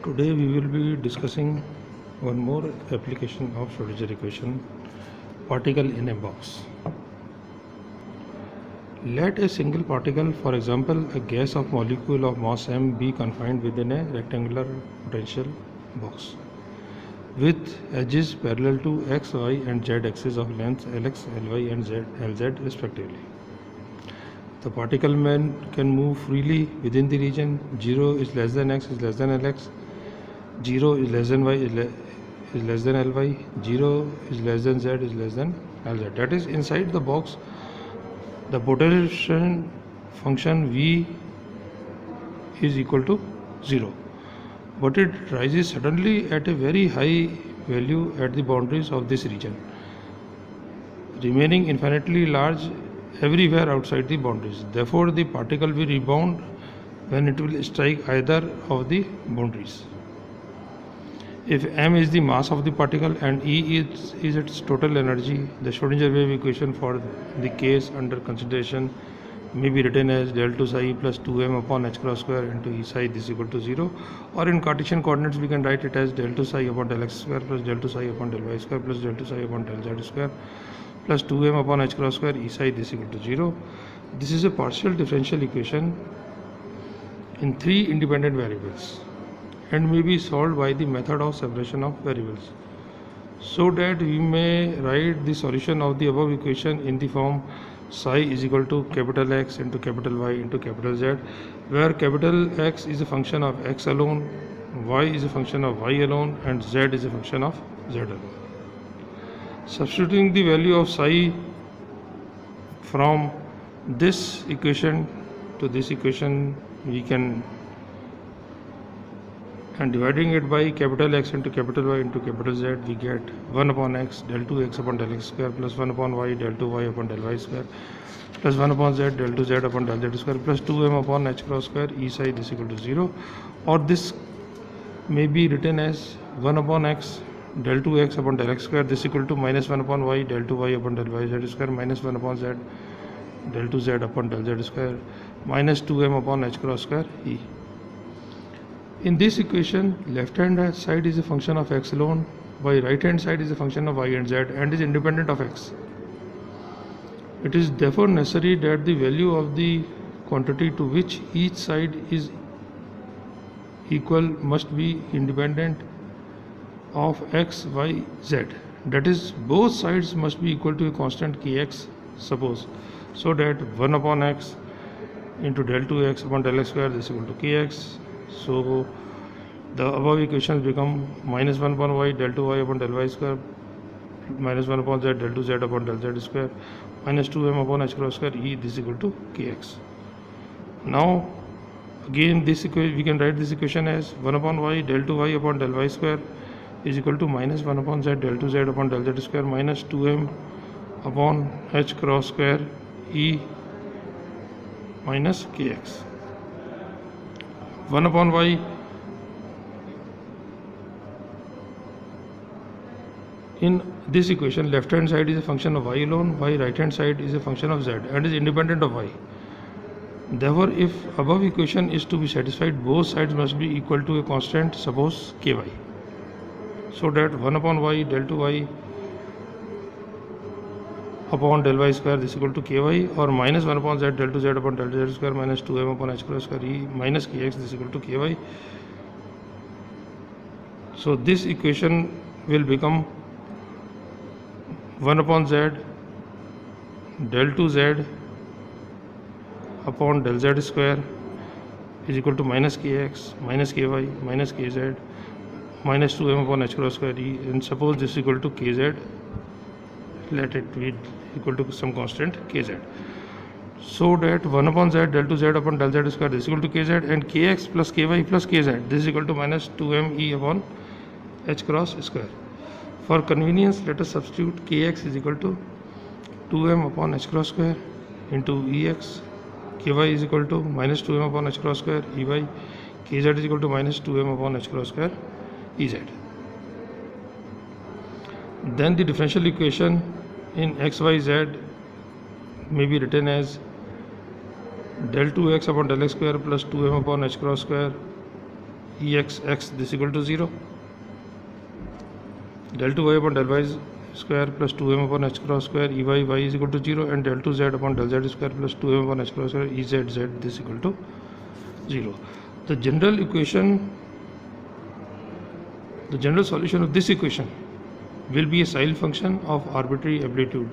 Today we will be discussing one more application of Schrodinger equation, particle in a box. Let a single particle, for example a gas of molecule of mass m, be confined within a rectangular potential box with edges parallel to x, y and z axis of length Lx, Ly and Lz respectively. The particle can move freely within the region 0 is less than x is less than Lx, 0 is less than y is less than Ly, 0 is less than z is less than Lz. That is, inside the box the potential function v is equal to 0, but it rises suddenly at a very high value at the boundaries of this region, remaining infinitely large everywhere outside the boundaries. Therefore, the particle will rebound when it will strike either of the boundaries. If m is the mass of the particle and E is its total energy, the Schrodinger wave equation for the case under consideration may be written as del 2 psi plus 2m upon h cross square into E psi this is equal to 0, or in Cartesian coordinates we can write it as del 2 psi upon del x square plus del 2 psi upon del y square plus del 2 psi upon del z square plus 2m upon h cross square E psi this is equal to 0. This is a partial differential equation in 3 independent variables and may be solved by the method of separation of variables, so that we may write the solution of the above equation in the form psi is equal to capital X into capital Y into capital Z, where capital X is a function of x alone, y is a function of y alone and z is a function of z alone. Substituting the value of psi from this equation to this equation, we can, and dividing it by capital X into capital Y into capital Z, we get 1 upon x del 2x upon del x square plus 1 upon y del 2y upon del y square plus 1 upon z del 2z upon del z square plus 2m upon h cross square E psi this is equal to 0, or this may be written as 1 upon x del 2x upon del x square this is equal to minus 1 upon y del 2y upon del y z square minus 1 upon z del 2z upon del z square minus 2m upon h cross square E. In this equation, left hand side is a function of x alone, while right hand side is a function of y and z and is independent of x. It is therefore necessary that the value of the quantity to which each side is equal must be independent of x, y, z. That is, both sides must be equal to a constant kx, suppose, so that 1 upon x into del 2x upon del x square this is equal to kx. So the above equations become minus 1 upon y del 2y upon del y square minus 1 upon z del 2z upon del z square minus 2m upon h cross square E this is equal to kx. Now again this equation we can write this equation as 1 upon y del 2y upon del y square is equal to minus 1 upon z del 2z upon del z square minus 2m upon h cross square E minus kx. 1 upon y in this equation, left hand side is a function of y alone, while right hand side is a function of z and is independent of y. Therefore, if above equation is to be satisfied, both sides must be equal to a constant, suppose ky, so that 1 upon y del 2y upon del y square this is equal to ky, or minus 1 upon z del 2z upon del z square minus 2m upon h cross square E minus kx this is equal to ky. So this equation will become 1 upon z del 2z upon del z square is equal to minus kx minus ky minus kz minus 2m upon h cross square E, and suppose this is equal to kz, let it be equal to some constant kz, so that 1 upon z del 2z upon del z square this is equal to kz and kx plus ky plus kz this is equal to minus 2m E upon h cross square. For convenience, let us substitute kx is equal to 2m upon h cross square into ex, ky is equal to minus 2m upon h cross square ey, kz is equal to minus 2m upon h cross square ez. Then the differential equation in x, y, z may be written as del 2x upon del x square plus 2m upon h cross square ex x this equal to 0, del 2 y upon del y square plus 2m upon h cross square ey y is equal to 0, and del 2 z upon del z square plus 2m upon h cross square ez z this equal to 0. The general solution of this equation will be a Seil function of arbitrary amplitude,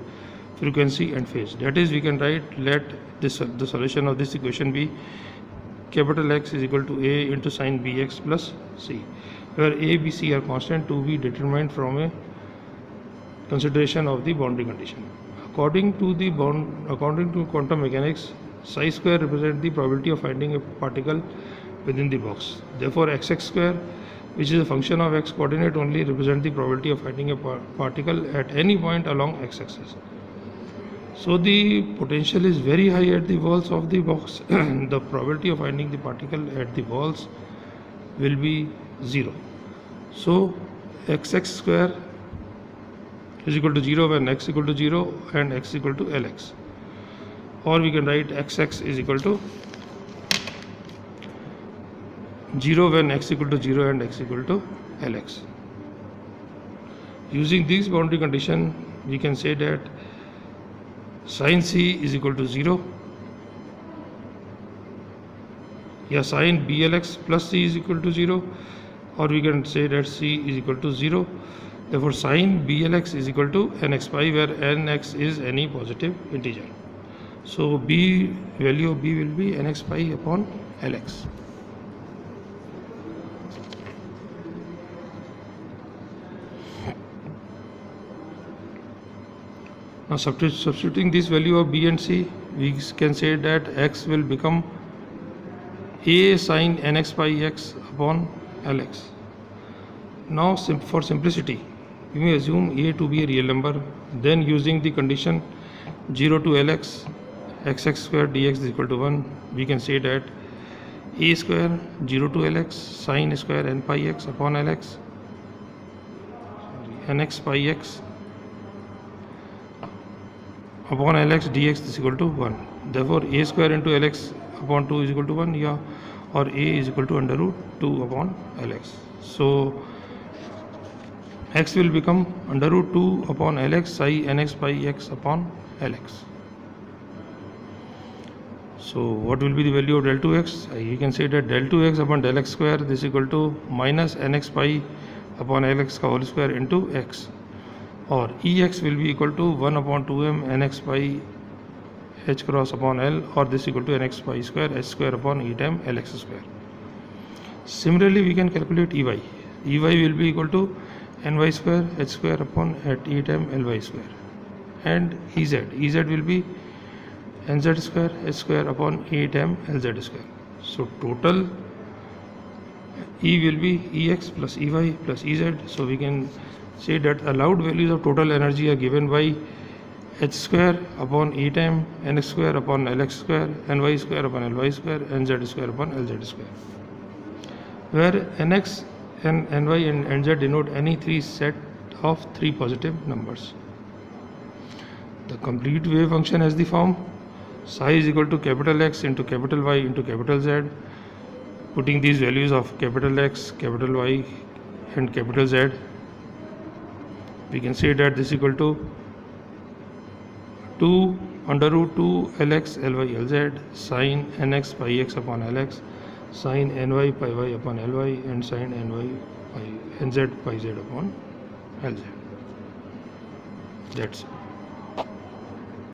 frequency and phase. That is, we can write, let this the solution of this equation be capital X is equal to A into sin Bx plus C, where A, B, C are constant to be determined from a consideration of the boundary condition. According to quantum mechanics, psi square represents the probability of finding a particle within the box. Therefore, xx square, which is a function of x coordinate only, represents the probability of finding a particle at any point along x-axis. So the potential is very high at the walls of the box. The probability of finding the particle at the walls will be 0. So xx square is equal to 0 when x equal to 0 and x equal to Lx. Or we can write xx is equal to 0 when x equal to 0 and x equal to Lx. Using this boundary condition, we can say that sin C is equal to 0, या sin Blx plus C is equal to 0, or we can say that C is equal to 0. Therefore, sin Blx is equal to nx pi, where nx is any positive integer. So value of B will be nx pi upon Lx. Now substituting this value of B and C, we can say that x will become A sin nx pi x upon Lx. Now for simplicity, we may assume A to be a real number. Then using the condition 0 to Lx, xx square dx is equal to 1, we can say that A square 0 to Lx sin square n pi x upon Lx, nx pi x upon Lx dx is equal to 1. Therefore, A square into Lx upon 2 is equal to 1, yeah, or A is equal to under root 2 upon Lx. So x will become under root 2 upon Lx psi nx pi x upon Lx. So what will be the value of del 2x? You can say that del 2x upon del x square this is equal to minus nx pi upon Lx ka whole square into x, or Ex will be equal to 1 upon 2m nx pi h cross upon L, or this is equal to nx pi square h square upon e times Lx square. Similarly, we can calculate Ey. Ey will be equal to ny square h square upon at e times Ly square, and Ez will be nz square h square upon e times Lz square. So total E will be Ex plus Ey plus Ez. So we can say that allowed values of total energy are given by h square upon e times nx square upon Lx square, ny square upon Ly square, nz square upon Lz square, where nx and ny and nz denote any three set of three positive numbers. The complete wave function has the form psi is equal to capital X into capital Y into capital Z. Putting these values of capital X, capital Y and capital Z, we can say that this is equal to 2 under root 2 Lx Ly Lz sin nx pi x upon Lx sin ny pi y upon Ly and sin ny pi nz pi z upon Lz. That's it.